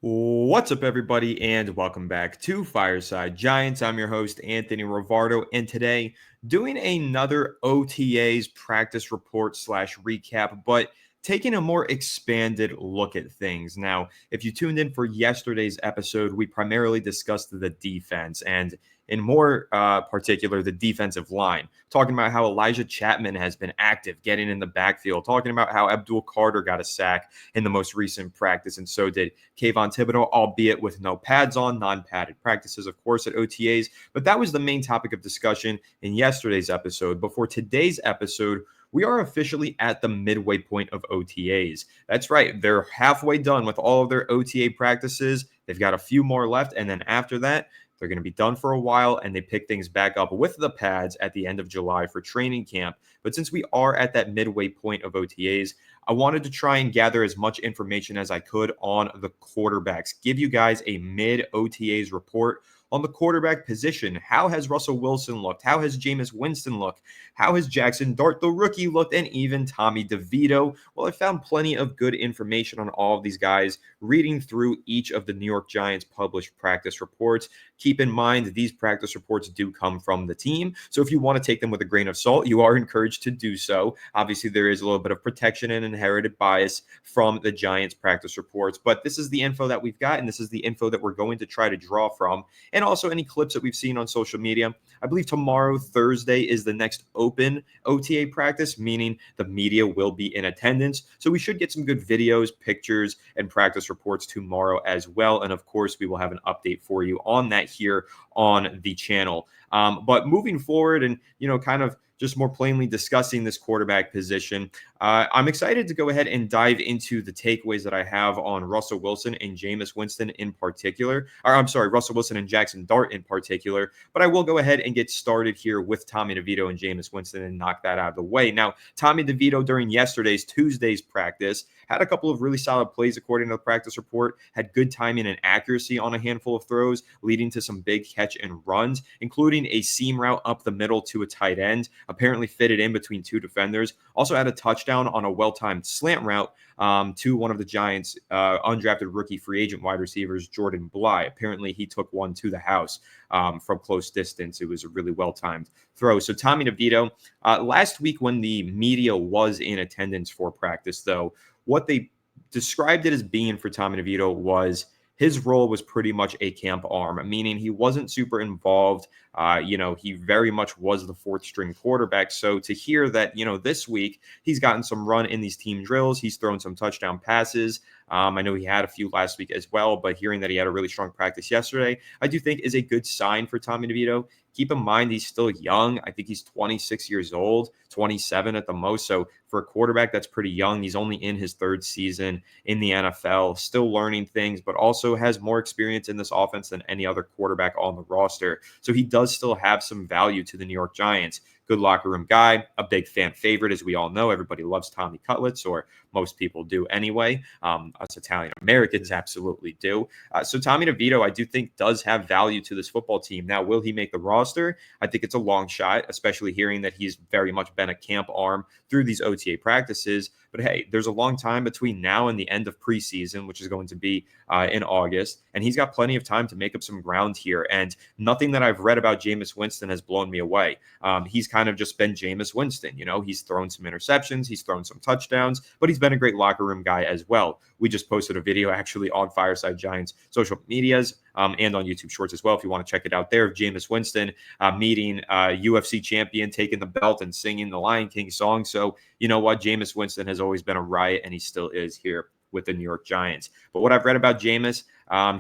What's up, everybody, and welcome back to Fireside Giants. I'm your host, Anthony Rivardo, and today doing another OTAs practice report slash recap, but taking a more expanded look at things. Now, if you tuned in for yesterday's episode, we primarily discussed the defense and in more particular, the defensive line, talking about how Elijah Chapman has been active, getting in the backfield, talking about how Abdul Carter got a sack in the most recent practice, and so did Kayvon Thibodeau, albeit with no pads on, non-padded practices, of course, at OTAs. But that was the main topic of discussion in yesterday's episode. Before today's episode, we are officially at the midway point of OTAs. That's right. They're halfway done with all of their OTA practices. They've got a few more left. And then after that, they're going to be done for a while, and they pick things back up with the pads at the end of July for training camp. But since we are at that midway point of OTAs, I wanted to try and gather as much information as I could on the quarterbacks, give you guys a mid-OTAs report on the quarterback position. How has Russell Wilson looked? How has Jameis Winston looked? How has Jaxson Dart, the rookie, looked? And even Tommy DeVito? Well, I found plenty of good information on all of these guys reading through each of the New York Giants published practice reports. Keep in mind, these practice reports do come from the team. So if you want to take them with a grain of salt, you are encouraged to do so. Obviously, there is a little bit of protection and inherited bias from the Giants practice reports, but this is the info that we've got, and this is the info that we're going to try to draw from. And also any clips that we've seen on social media. I believe tomorrow, Thursday, is the next open OTA practice, meaning the media will be in attendance. So we should get some good videos, pictures, and practice reports tomorrow as well. And of course, we will have an update for you on that here on the channel. But moving forward and, kind of just more plainly discussing this quarterback position, I'm excited to go ahead and dive into the takeaways that I have on Russell Wilson and Jameis Winston in particular. Or I'm sorry, Russell Wilson and Jaxson Dart in particular. But I will go ahead and get started here with Tommy DeVito and Jameis Winston and knock that out of the way. Now, Tommy DeVito during Tuesday's practice had a couple of really solid plays according to the practice report, had good timing and accuracy on a handful of throws, leading to some big catch and runs, including a seam route up the middle to a tight end, apparently fitted in between two defenders. Also had a touchdown on a well-timed slant route to one of the Giants' undrafted rookie free agent wide receivers, Jordan Bly. Apparently, he took one to the house from close distance. It was a really well-timed throw. So Tommy DeVito, last week when the media was in attendance for practice, though, what they described it as being for Tommy DeVito was his role was pretty much a camp arm, meaning he wasn't super involved. He very much was the fourth string quarterback. So to hear that, this week he's gotten some run in these team drills, he's thrown some touchdown passes. I know he had a few last week as well, but hearing that he had a really strong practice yesterday, I do think is a good sign for Tommy DeVito. Keep in mind, he's still young. I think he's 26 years old, 27 at the most. So for a quarterback, that's pretty young. He's only in his third season in the NFL, still learning things, but also has more experience in this offense than any other quarterback on the roster. So he does still have some value to the New York Giants. Good locker room guy, a big fan favorite, as we all know. Everybody loves Tommy Cutlets, or most people do anyway. Us Italian Americans absolutely do. So Tommy DeVito, I do think, does have value to this football team. Now, will he make the roster? I think it's a long shot, especially hearing that he's very much been a camp arm through these OTA practices. But hey, there's a long time between now and the end of preseason, which is going to be in August. And he's got plenty of time to make up some ground here. And nothing that I've read about Jameis Winston has blown me away. He's kind of just been Jameis Winston. He's thrown some interceptions, he's thrown some touchdowns, but he's been a great locker room guy as well. We just posted a video actually on Fireside Giants social medias and on YouTube Shorts as well, if you want to check it out there, of Jameis Winston meeting UFC champion, taking the belt and singing the Lion King song. So you know what? Jameis Winston has always been a riot, and he still is here with the New York Giants. But what I've read about Jameis,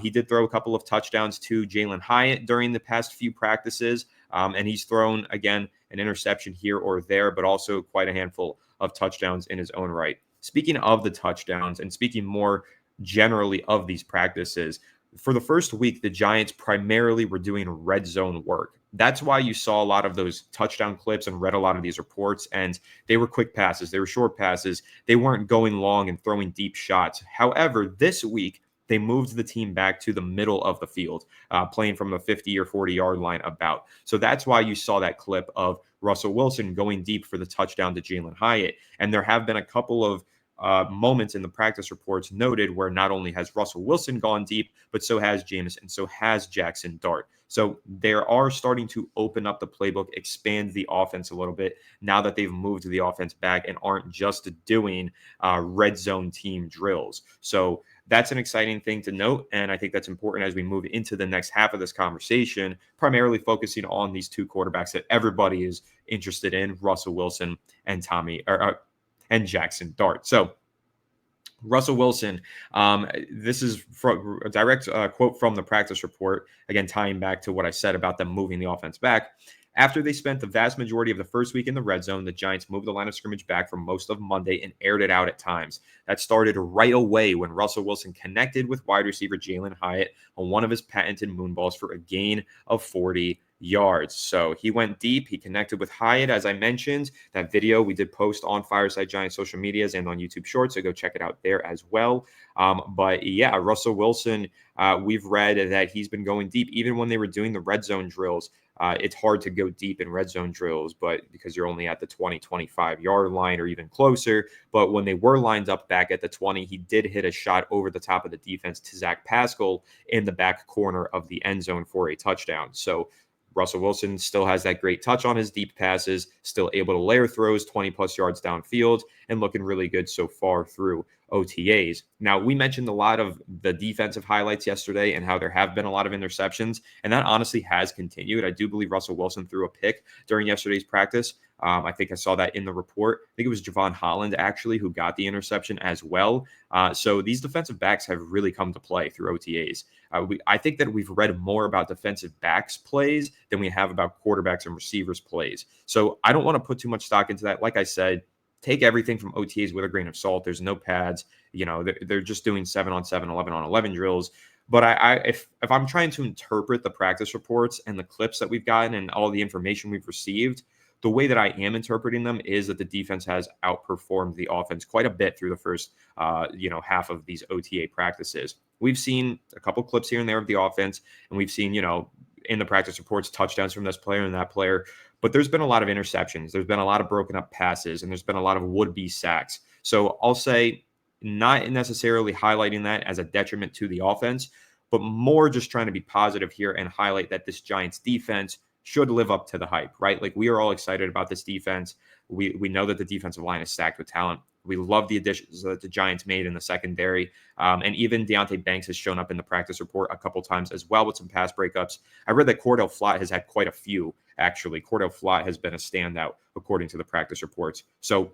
he did throw a couple of touchdowns to Jalen Hyatt during the past few practices, and he's thrown, again, an interception here or there, but also quite a handful of touchdowns in his own right. Speaking of the touchdowns and speaking more generally of these practices, for the first week, the Giants primarily were doing red zone work. That's why you saw a lot of those touchdown clips and read a lot of these reports, and they were quick passes. They were short passes. They weren't going long and throwing deep shots. However, this week, they moved the team back to the middle of the field, playing from the 50 or 40-yard line about. So that's why you saw that clip of Russell Wilson going deep for the touchdown to Jalen Hyatt. And there have been a couple of moments in the practice reports noted where not only has Russell Wilson gone deep, but so has Jameis and so has Jaxson Dart. So they are starting to open up the playbook, expand the offense a little bit now that they've moved the offense back and aren't just doing red zone team drills. So that's an exciting thing to note. And I think that's important as we move into the next half of this conversation, primarily focusing on these two quarterbacks that everybody is interested in, Russell Wilson and and Jaxson Dart. So Russell Wilson, this is from a direct quote from the practice report, again, tying back to what I said about them moving the offense back. After they spent the vast majority of the first week in the red zone, the Giants moved the line of scrimmage back for most of Monday and aired it out at times. That started right away when Russell Wilson connected with wide receiver Jalen Hyatt on one of his patented moonballs for a gain of 40 yards. So he went deep. He connected with Hyatt, as I mentioned. That video we did post on Fireside Giants social medias and on YouTube Shorts, so go check it out there as well. But yeah, Russell Wilson, we've read that he's been going deep. Even when they were doing the red zone drills, it's hard to go deep in red zone drills, but because you're only at the 20, 25-yard line or even closer. But when they were lined up back at the 20, he did hit a shot over the top of the defense to Zach Pascal in the back corner of the end zone for a touchdown. So Russell Wilson still has that great touch on his deep passes, still able to layer throws 20-plus yards downfield, and looking really good so far through OTAs. Now, we mentioned a lot of the defensive highlights yesterday and how there have been a lot of interceptions, and that honestly has continued. I do believe Russell Wilson threw a pick during yesterday's practice. I think I saw that in the report. I think it was Javon Holland, actually, who got the interception as well. So these defensive backs have really come to play through OTAs. I think that we've read more about defensive backs plays than we have about quarterbacks and receivers plays. So I don't want to put too much stock into that. Like I said, take everything from OTAs with a grain of salt. There's no pads. You know, they're just doing 7-on-7, 11-on-11 drills. But if I'm trying to interpret the practice reports and the clips that we've gotten and all the information we've received, the way that I am interpreting them is that the defense has outperformed the offense quite a bit through the first, half of these OTA practices. We've seen a couple clips here and there of the offense, and we've seen, in the practice reports, touchdowns from this player and that player. But there's been a lot of interceptions. There's been a lot of broken up passes, and there's been a lot of would-be sacks. So I'll say not necessarily highlighting that as a detriment to the offense, but more just trying to be positive here and highlight that this Giants defense should live up to the hype, right? Like, we are all excited about this defense. We know that the defensive line is stacked with talent. We love the additions that the Giants made in the secondary. And even Deonte Banks has shown up in the practice report a couple times as well with some pass breakups. I read that Cordell Flott has had quite a few, actually. Cordell Flott has been a standout according to the practice reports. So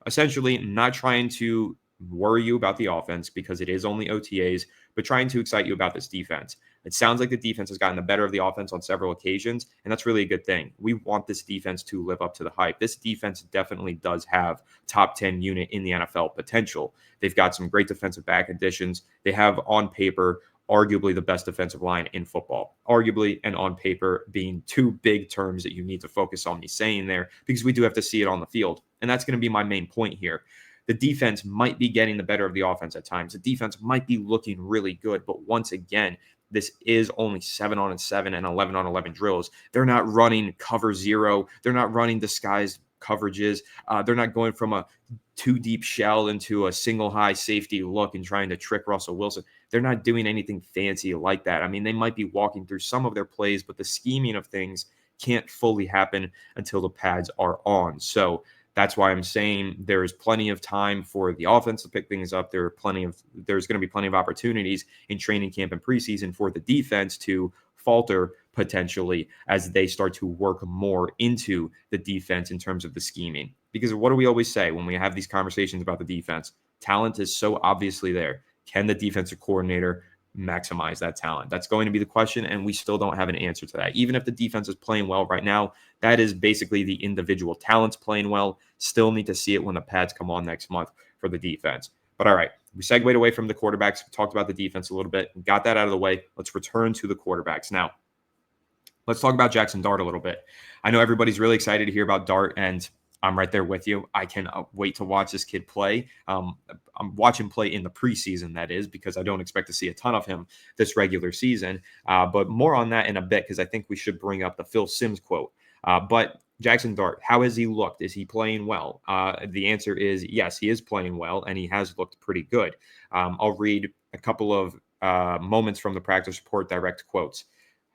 essentially, not trying to worry you about the offense because it is only OTAs, but trying to excite you about this defense. It sounds like the defense has gotten the better of the offense on several occasions, and that's really a good thing. We want this defense to live up to the hype. This defense definitely does have top 10 unit in the NFL potential. They've got some great defensive back additions. They have, on paper, arguably the best defensive line in football. Arguably and on paper being two big terms that you need to focus on me saying there, because we do have to see it on the field. And that's going to be my main point here. The defense might be getting the better of the offense at times. The defense might be looking really good, but once again, this is only 7-on-7 and 11-on-11 drills. They're not running cover zero. They're not running disguised coverages. They're not going from a two deep shell into a single high safety look and trying to trick Russell Wilson. They're not doing anything fancy like that. I mean, they might be walking through some of their plays, but the scheming of things can't fully happen until the pads are on. So that's why I'm saying there is plenty of time for the offense to pick things up. There's going to be plenty of opportunities in training camp and preseason for the defense to falter potentially as they start to work more into the defense in terms of the scheming. Because what do we always say when we have these conversations about the defense? Talent is so obviously there. Can the defensive coordinator maximize that talent? That's going to be the question, and we still don't have an answer to that. Even if the defense is playing well right now, that is basically the individual talents playing well. Still need to see it when the pads come on next month for the defense. But all right, we segued away from the quarterbacks. We talked about the defense a little bit, got that out of the way. Let's return to the quarterbacks. Now, let's talk about Jaxson Dart a little bit. I know everybody's really excited to hear about Dart, and I'm right there with you. I can wait to watch this kid play. I'm watching play in the preseason, that is, because I don't expect to see a ton of him this regular season. But more on that in a bit, because I think we should bring up the Phil Simms quote. But Jaxson Dart, how has he looked? Is he playing well? The answer is yes, he is playing well, and he has looked pretty good. I'll read a couple of moments from the practice report, direct quotes.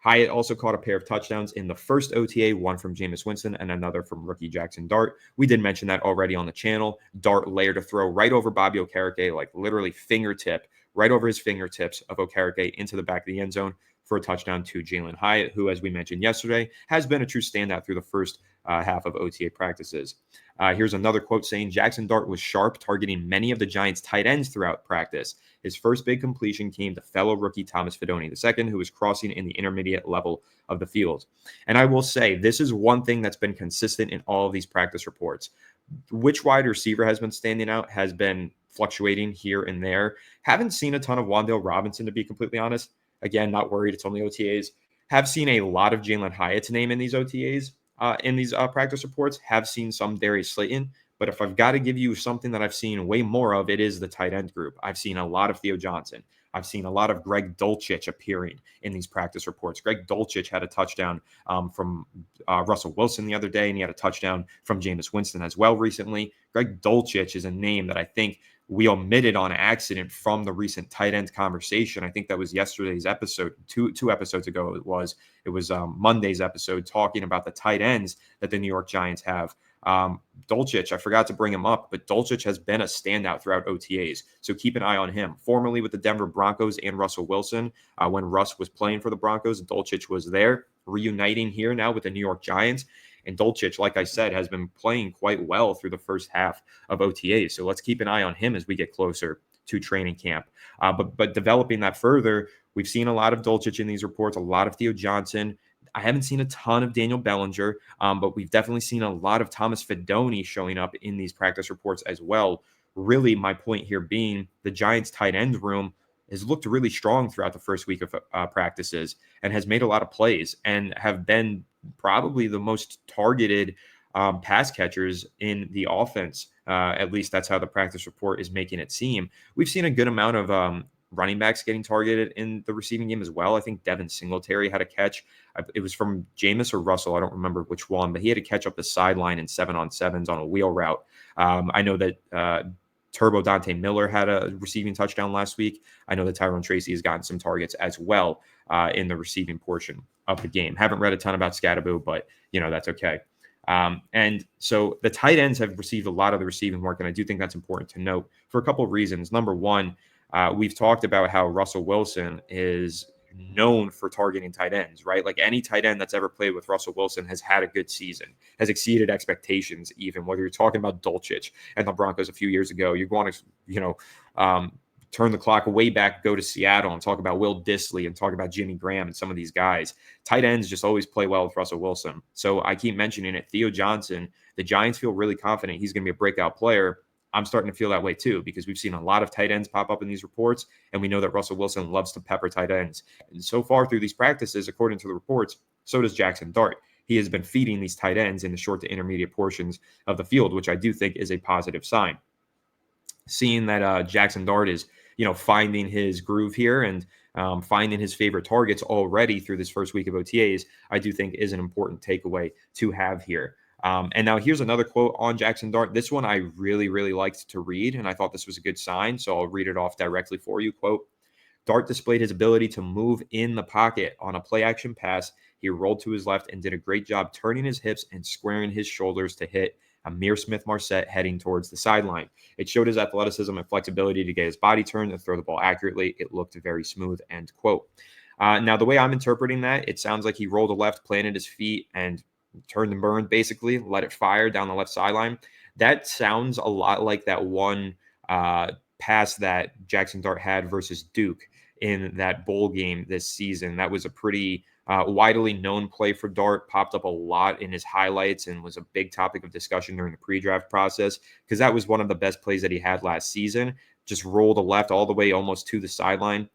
Hyatt also caught a pair of touchdowns in the first OTA, one from Jameis Winston and another from rookie Jaxson Dart. We did mention that already on the channel. Dart layered a throw right over Bobby Okereke, like literally fingertip, right over his fingertips of Okereke into the back of the end zone for a touchdown to Jalen Hyatt, who, as we mentioned yesterday, has been a true standout through the first half of OTA practices. Here's another quote saying Jaxson Dart was sharp, targeting many of the Giants' tight ends throughout practice. His first big completion came to fellow rookie Thomas Fidone II, who was crossing in the intermediate level of the field. And I will say, this is one thing that's been consistent in all of these practice reports. Which wide receiver has been standing out has been fluctuating here and there. Haven't seen a ton of Wan'Dale Robinson, to be completely honest. Again, not worried. It's only OTAs. Have seen a lot of Jalen Hyatt's name in these OTAs, in these practice reports. Have seen some Darius Slayton. But if I've got to give you something that I've seen way more of, it is the tight end group. I've seen a lot of Theo Johnson. I've seen a lot of Greg Dulcich appearing in these practice reports. Greg Dulcich had a touchdown from Russell Wilson the other day, and he had a touchdown from Jameis Winston as well recently. Greg Dulcich is a name that I think we omitted on accident from the recent tight end conversation. I think that was yesterday's episode, two episodes ago. It was Monday's episode talking about the tight ends that the New York Giants have. Dulcich, I forgot to bring him up, but Dulcich has been a standout throughout OTAs. So keep an eye on him. Formerly with the Denver Broncos and Russell Wilson, when Russ was playing for the Broncos, Dulcich was there, reuniting here now with the New York Giants. And Dulcich, like I said, has been playing quite well through the first half of OTAs. So let's keep an eye on him as we get closer to training camp. But developing that further, we've seen a lot of Dulcich in these reports, a lot of Theo Johnson. I haven't seen a ton of Daniel Bellinger, but we've definitely seen a lot of Thomas Fidone showing up in these practice reports as well. Really, my point here being the Giants' tight end room has looked really strong throughout the first week of practices and has made a lot of plays and have been probably the most targeted pass catchers in the offense. At least that's how the practice report is making it seem. We've seen a good amount of running backs getting targeted in the receiving game as well. I think Devin Singletary had a catch. It was from Jameis or Russell. I don't remember which one, but he had to catch up the sideline in 7-on-7s on a wheel route. I know that Turbo Dante Miller had a receiving touchdown last week. I know that Tyrone Tracy has gotten some targets as well in the receiving portion of the game. Haven't read a ton about Scattaboo, but that's okay. And so the tight ends have received a lot of the receiving work, and I do think that's important to note for a couple of reasons. Number one, we've talked about how Russell Wilson is known for targeting tight ends, right? Like any tight end that's ever played with Russell Wilson has had a good season, has exceeded expectations, even whether you're talking about Dulcich and the Broncos a few years ago. You're going to, turn the clock way back, go to Seattle and talk about Will Dissly and talk about Jimmy Graham and some of these guys. Tight ends just always play well with Russell Wilson. So I keep mentioning it. Theo Johnson, the Giants feel really confident he's going to be a breakout player. I'm starting to feel that way too, because we've seen a lot of tight ends pop up in these reports, and we know that Russell Wilson loves to pepper tight ends. And so far through these practices, according to the reports, so does Jaxson Dart. He has been feeding these tight ends in the short to intermediate portions of the field, which I do think is a positive sign. Seeing that Jaxson Dart is, finding his groove here and finding his favorite targets already through this first week of OTAs, I do think is an important takeaway to have here. And now here's another quote on Jaxson Dart. This one I really, really liked to read, and I thought this was a good sign, so I'll read it off directly for you. Quote, Dart displayed his ability to move in the pocket on a play action pass. He rolled to his left and did a great job turning his hips and squaring his shoulders to hit Amir Smith-Marset heading towards the sideline. It showed his athleticism and flexibility to get his body turned and throw the ball accurately. It looked very smooth, end quote. Now, the way I'm interpreting that, it sounds like he rolled to left, planted his feet, and turned and burned, basically, let it fire down the left sideline. That sounds a lot like that one pass that Jaxson Dart had versus Duke in that bowl game this season. That was a pretty widely known play for Dart, popped up a lot in his highlights and was a big topic of discussion during the pre-draft process because that was one of the best plays that he had last season. Just rolled to left all the way almost to the sideline.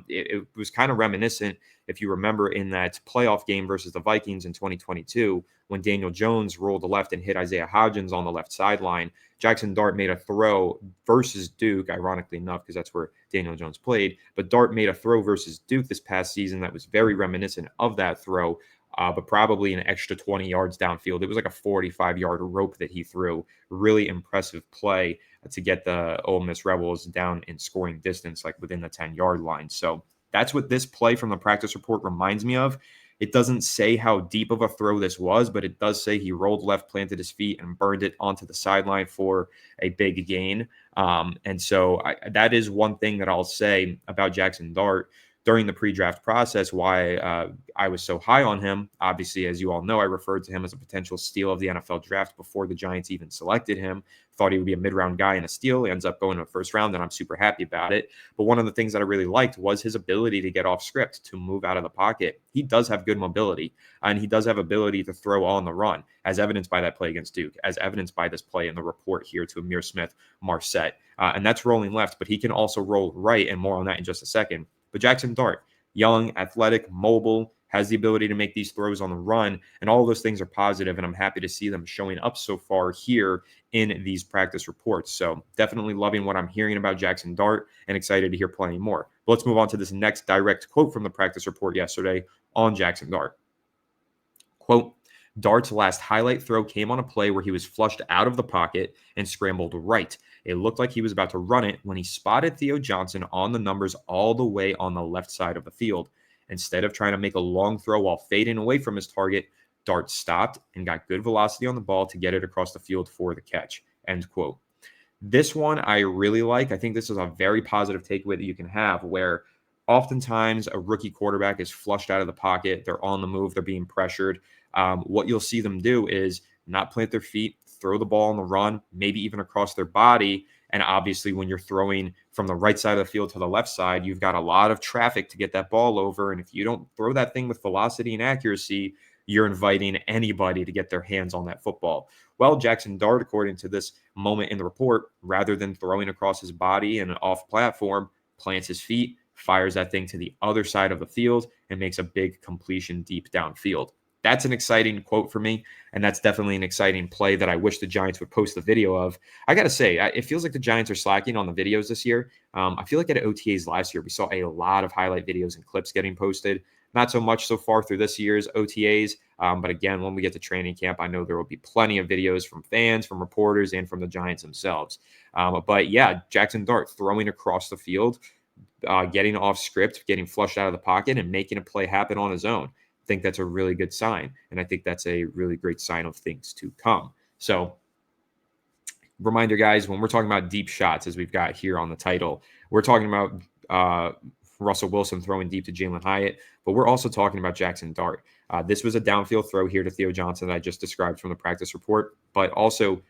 It was kind of reminiscent, if you remember, in that playoff game versus the Vikings in 2022, when Daniel Jones rolled to left and hit Isaiah Hodgins on the left sideline. Jaxson Dart made a throw versus Duke, ironically enough, because that's where Daniel Jones played. But Dart made a throw versus Duke this past season that was very reminiscent of that throw but probably an extra 20 yards downfield. It was like a 45-yard rope that he threw. Really impressive play to get the Ole Miss Rebels down in scoring distance, like within the 10-yard line. So that's what this play from the practice report reminds me of. It doesn't say how deep of a throw this was, but it does say he rolled left, planted his feet, and burned it onto the sideline for a big gain. And so that is one thing that I'll say about Jaxson Dart during the pre-draft process, why I was so high on him. Obviously, as you all know, I referred to him as a potential steal of the NFL draft before the Giants even selected him. Thought he would be a mid-round guy and a steal. He ends up going to the first round, and I'm super happy about it. But one of the things that I really liked was his ability to get off script, to move out of the pocket. He does have good mobility, and he does have ability to throw on the run, as evidenced by that play against Duke, as evidenced by this play in the report here to Amir Smith-Marset. And that's rolling left, but he can also roll right, and more on that in just a second. But Jaxson Dart, young, athletic, mobile, has the ability to make these throws on the run, and all of those things are positive, and I'm happy to see them showing up so far here in these practice reports. So definitely loving what I'm hearing about Jaxson Dart and excited to hear plenty more. But let's move on to this next direct quote from the practice report yesterday on Jaxson Dart. Quote, Dart's last highlight throw came on a play where he was flushed out of the pocket and scrambled right. It looked like he was about to run it when he spotted Theo Johnson on the numbers all the way on the left side of the field. Instead of trying to make a long throw while fading away from his target, Dart stopped and got good velocity on the ball to get it across the field for the catch. End quote. This one I really like. I think this is a very positive takeaway that you can have, where oftentimes a rookie quarterback is flushed out of the pocket. They're on the move. They're being pressured. What you'll see them do is not plant their feet, throw the ball on the run, maybe even across their body. And obviously, when you're throwing from the right side of the field to the left side, you've got a lot of traffic to get that ball over. And if you don't throw that thing with velocity and accuracy, you're inviting anybody to get their hands on that football. Well, Jaxson Dart, according to this moment in the report, rather than throwing across his body and off platform, plants his feet, fires that thing to the other side of the field, and makes a big completion deep downfield. That's an exciting quote for me, and that's definitely an exciting play that I wish the Giants would post the video of. I got to say, it feels like the Giants are slacking on the videos this year. I feel like at OTAs last year, we saw a lot of highlight videos and clips getting posted. Not so much so far through this year's OTAs, but again, when we get to training camp, I know there will be plenty of videos from fans, from reporters, and from the Giants themselves. But yeah, Jaxson Dart throwing across the field, getting off script, getting flushed out of the pocket, and making a play happen on his own. I think that's a really good sign, and I think that's a really great sign of things to come. So, reminder, guys, when we're talking about deep shots, as we've got here on the title, we're talking about Russell Wilson throwing deep to Jalen Hyatt, but we're also talking about Jaxson Dart. This was a downfield throw here to Theo Johnson that I just described from the practice report, but also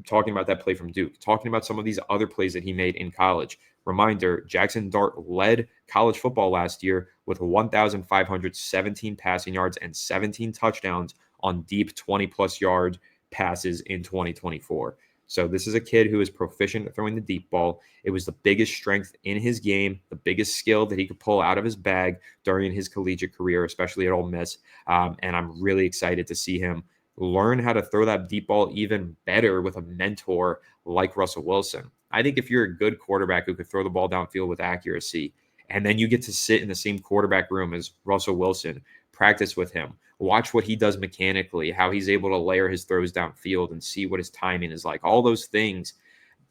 talking about that play from Duke, talking about some of these other plays that he made in college. Reminder, Jaxson Dart led college football last year with 1,517 passing yards and 17 touchdowns on deep 20-plus yard passes in 2024. So this is a kid who is proficient at throwing the deep ball. It was the biggest strength in his game, the biggest skill that he could pull out of his bag during his collegiate career, especially at Ole Miss. And I'm really excited to see him learn how to throw that deep ball even better with a mentor like Russell Wilson. I think if you're a good quarterback who could throw the ball downfield with accuracy, and then you get to sit in the same quarterback room as Russell Wilson, practice with him, watch what he does mechanically, how he's able to layer his throws downfield and see what his timing is like. All those things,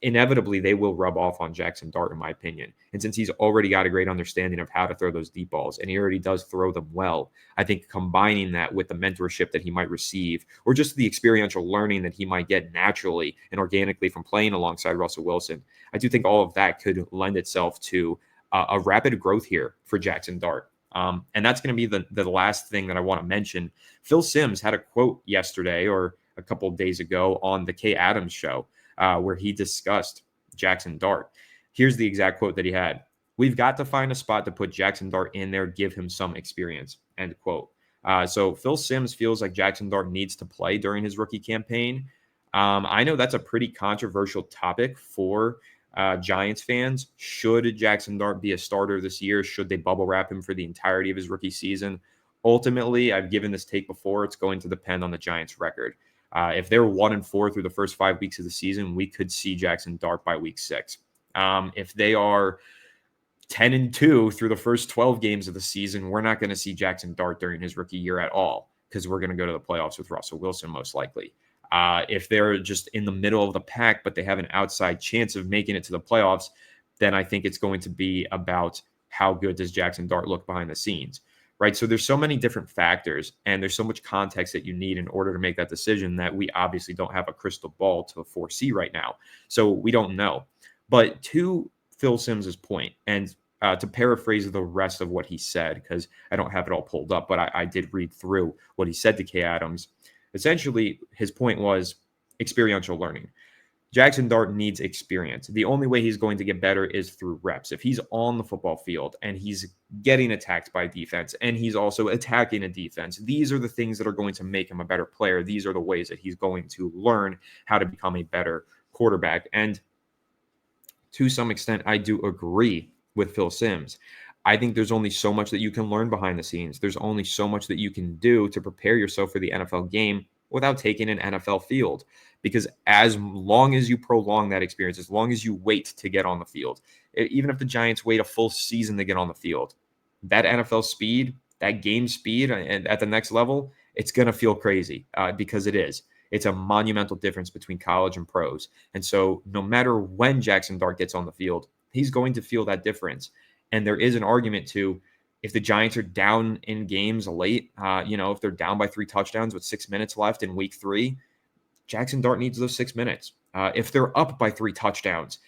inevitably, they will rub off on Jaxson Dart, in my opinion. And since he's already got a great understanding of how to throw those deep balls, and he already does throw them well, I think combining that with the mentorship that he might receive, or just the experiential learning that he might get naturally and organically from playing alongside Russell Wilson, I do think all of that could lend itself to a rapid growth here for Jaxson Dart. And that's going to be the last thing that I want to mention. Phil Simms had a quote yesterday or a couple of days ago on the Kay Adams show where he discussed Jaxson Dart. Here's the exact quote that he had. "We've got to find a spot to put Jaxson Dart in there, give him some experience," end quote. So Phil Simms feels like Jaxson Dart needs to play during his rookie campaign. I know that's a pretty controversial topic for Giants fans. Should Jaxson Dart be a starter this year? Should they bubble wrap him for the entirety of his rookie season? Ultimately, I've given this take before. It's going to depend on the Giants' record. If they're 1-4 through the first 5 weeks of the season, we could see Jaxson Dart by week 6. If they are 10-2 through the first 12 games of the season, we're not going to see Jaxson Dart during his rookie year at all, because we're going to go to the playoffs with Russell Wilson most likely. If they're just in the middle of the pack, but they have an outside chance of making it to the playoffs, then I think it's going to be about how good does Jaxson Dart look behind the scenes, right? So there's so many different factors and there's so much context that you need in order to make that decision that we obviously don't have a crystal ball to foresee right now. So we don't know. But to Phil Simms' point, and to paraphrase the rest of what he said, because I don't have it all pulled up, but I did read through what he said to Kay Adams. Essentially, his point was experiential learning. Jaxson Dart needs experience. The only way he's going to get better is through reps. If he's on the football field and he's getting attacked by defense and he's also attacking a defense, these are the things that are going to make him a better player. These are the ways that he's going to learn how to become a better quarterback. And to some extent, I do agree with Phil Simms. I think there's only so much that you can learn behind the scenes. There's only so much that you can do to prepare yourself for the NFL game without taking an NFL field. Because as long as you prolong that experience, as long as you wait to get on the field, even if the Giants wait a full season to get on the field, that NFL speed, that game speed and at the next level, it's going to feel crazy because it is. It's a monumental difference between college and pros. And so no matter when Jaxson Dart gets on the field, he's going to feel that difference. And there is an argument to, if the Giants are down in games late, if they're down by 3 touchdowns with 6 minutes left in week 3, Jaxson Dart needs those 6 minutes. If they're up by 3 touchdowns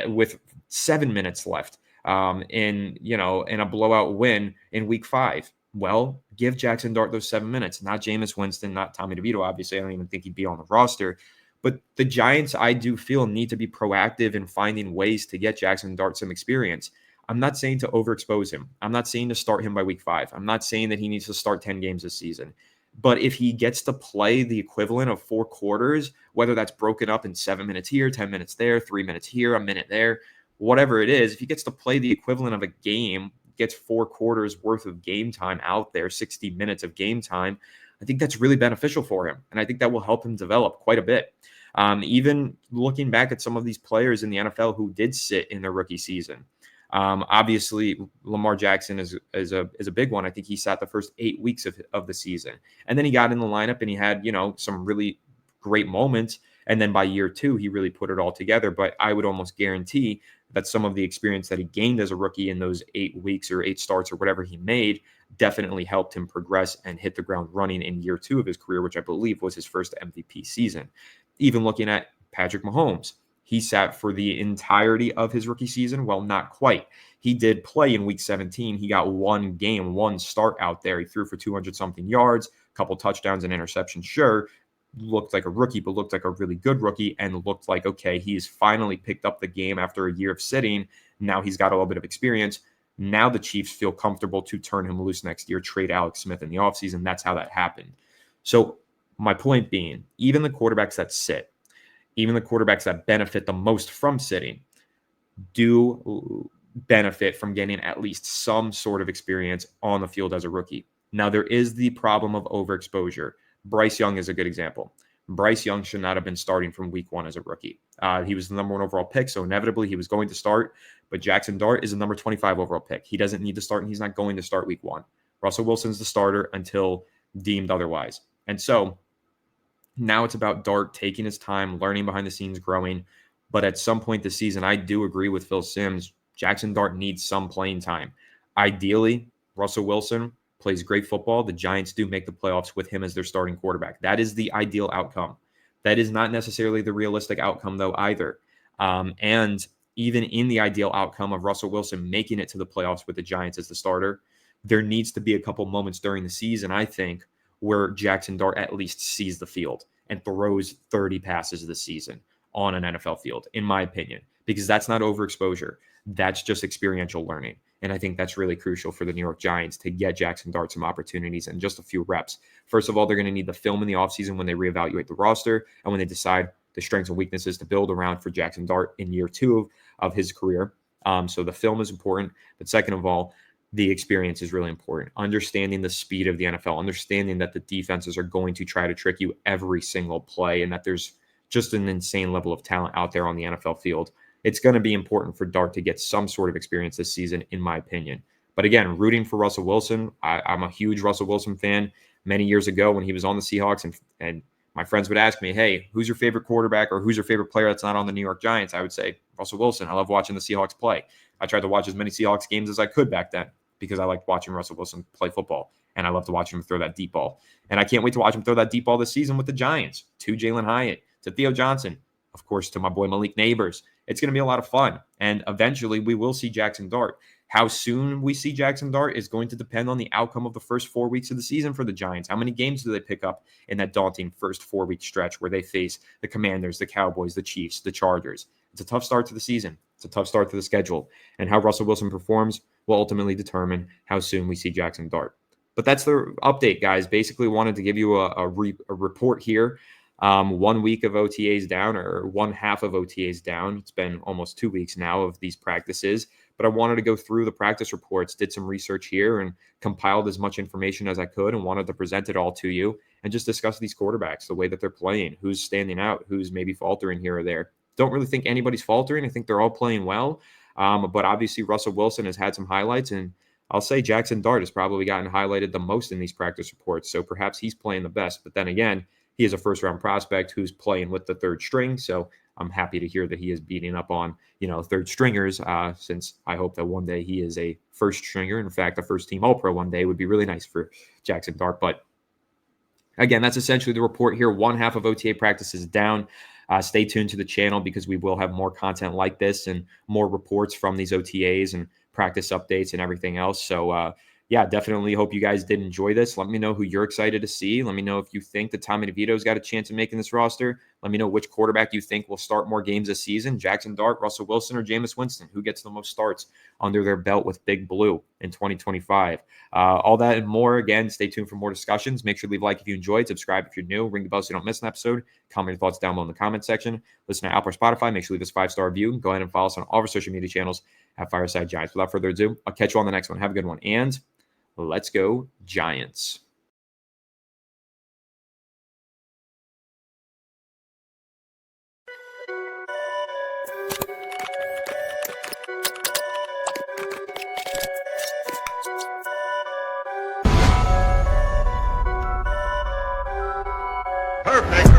with 7 minutes left in a blowout win in week 5, well, give Jaxson Dart those 7 minutes, not Jameis Winston, not Tommy DeVito. Obviously, I don't even think he'd be on the roster. But the Giants, I do feel, need to be proactive in finding ways to get Jaxson Dart some experience. I'm not saying to overexpose him. I'm not saying to start him by week 5. I'm not saying that he needs to start 10 games this season. But if he gets to play the equivalent of 4 quarters, whether that's broken up in 7 minutes here, 10 minutes there, 3 minutes here, a minute there, whatever it is, if he gets to play the equivalent of a game, gets 4 quarters worth of game time out there, 60 minutes of game time, I think that's really beneficial for him. And I think that will help him develop quite a bit. Even looking back at some of these players in the NFL who did sit in their rookie season. Obviously, Lamar Jackson is a big one. I think he sat the first 8 weeks of the season. And then he got in the lineup and he had, some really great moments. And then by year 2, he really put it all together. But I would almost guarantee that some of the experience that he gained as a rookie in those 8 weeks or 8 starts or whatever he made definitely helped him progress and hit the ground running in year 2 of his career, which I believe was his first MVP season. Even looking at Patrick Mahomes, he sat for the entirety of his rookie season. Well, not quite. He did play in week 17. He got 1 game, 1 start out there. He threw for 200-something yards, a couple touchdowns and interceptions. Sure, looked like a rookie, but looked like a really good rookie and looked like, okay, he's finally picked up the game after a year of sitting. Now he's got a little bit of experience. Now the Chiefs feel comfortable to turn him loose next year, trade Alex Smith in the offseason. That's how that happened. So my point being, even the quarterbacks that sit, even the quarterbacks that benefit the most from sitting, do benefit from getting at least some sort of experience on the field as a rookie. Now, there is the problem of overexposure. Bryce Young is a good example. Bryce Young should not have been starting from week 1 as a rookie. He was the number 1 overall pick, so inevitably he was going to start. But Jaxson Dart is the number 25 overall pick. He doesn't need to start, and he's not going to start week 1. Russell Wilson's the starter until deemed otherwise. And so now it's about Dart taking his time, learning behind the scenes, growing. But at some point this season, I do agree with Phil Simms. Jaxson Dart needs some playing time. Ideally, Russell Wilson plays great football. The Giants do make the playoffs with him as their starting quarterback. That is the ideal outcome. That is not necessarily the realistic outcome, though, either. And even in the ideal outcome of Russell Wilson making it to the playoffs with the Giants as the starter, there needs to be a couple moments during the season, I think, where Jaxson Dart at least sees the field and throws 30 passes this season on an NFL field, in my opinion, because that's not overexposure. That's just experiential learning. And I think that's really crucial for the New York Giants to get Jaxson Dart some opportunities and just a few reps. First of all, they're going to need the film in the offseason when they reevaluate the roster and when they decide the strengths and weaknesses to build around for Jaxson Dart in year 2 of his career. So the film is important. But second of all, the experience is really important. Understanding the speed of the NFL, understanding that the defenses are going to try to trick you every single play and that there's just an insane level of talent out there on the NFL field. It's going to be important for Dart to get some sort of experience this season, in my opinion. But again, rooting for Russell Wilson. I'm a huge Russell Wilson fan. many years ago when he was on the Seahawks, and my friends would ask me, hey, who's your favorite quarterback or who's your favorite player that's not on the New York Giants? I would say Russell Wilson. I love watching the Seahawks play. I tried to watch as many Seahawks games as I could back then because I liked watching Russell Wilson play football, and I love to watch him throw that deep ball. And I can't wait to watch him throw that deep ball this season with the Giants, to Jalen Hyatt, to Theo Johnson, of course, to my boy Malik Neighbors. It's going to be a lot of fun. And eventually we will see Jaxson Dart. How soon we see Jaxson Dart is going to depend on the outcome of the first 4 weeks of the season for the Giants. How many games do they pick up in that daunting first 4-week stretch where they face the Commanders, the Cowboys, the Chiefs, the Chargers? It's a tough start to the season. It's a tough start to the schedule. And how Russell Wilson performs will ultimately determine how soon we see Jaxson Dart. But that's the update, guys. Basically wanted to give you a report here. 1 week of OTAs down, or one half of OTAs down. It's been almost 2 weeks now of these practices, but I wanted to go through the practice reports, did some research here, and compiled as much information as I could and wanted to present it all to you and just discuss these quarterbacks, the way that they're playing, who's standing out, who's maybe faltering here or there. Don't really think anybody's faltering. I think they're all playing well, but obviously Russell Wilson has had some highlights, and I'll say Jaxson Dart has probably gotten highlighted the most in these practice reports, so perhaps he's playing the best. But then again, he is a first-round prospect who's playing with the third string, so I'm happy to hear that he is beating up on, third stringers, since I hope that one day he is a first stringer. In fact, a first-team All-Pro one day would be really nice for Jaxson Dart. But again, that's essentially the report here. One half of OTA practice is down. Stay tuned to the channel because we will have more content like this and more reports from these OTAs and practice updates and everything else. So, yeah, definitely hope you guys did enjoy this. Let me know who you're excited to see. Let me know if you think that Tommy DeVito's got a chance of making this roster. Let me know which quarterback you think will start more games this season, Jaxson Dart, Russell Wilson, or Jameis Winston. Who gets the most starts under their belt with Big Blue in 2025? All that and more. Again, stay tuned for more discussions. Make sure to leave a like if you enjoyed, subscribe if you're new, ring the bell so you don't miss an episode. Comment your thoughts down below in the comment section. Listen to Apple or Spotify. Make sure to leave us a 5-star review. Go ahead and follow us on all of our social media channels at Fireside Giants. Without further ado, I'll catch you on the next one. Have a good one. And let's go Giants. Perfect.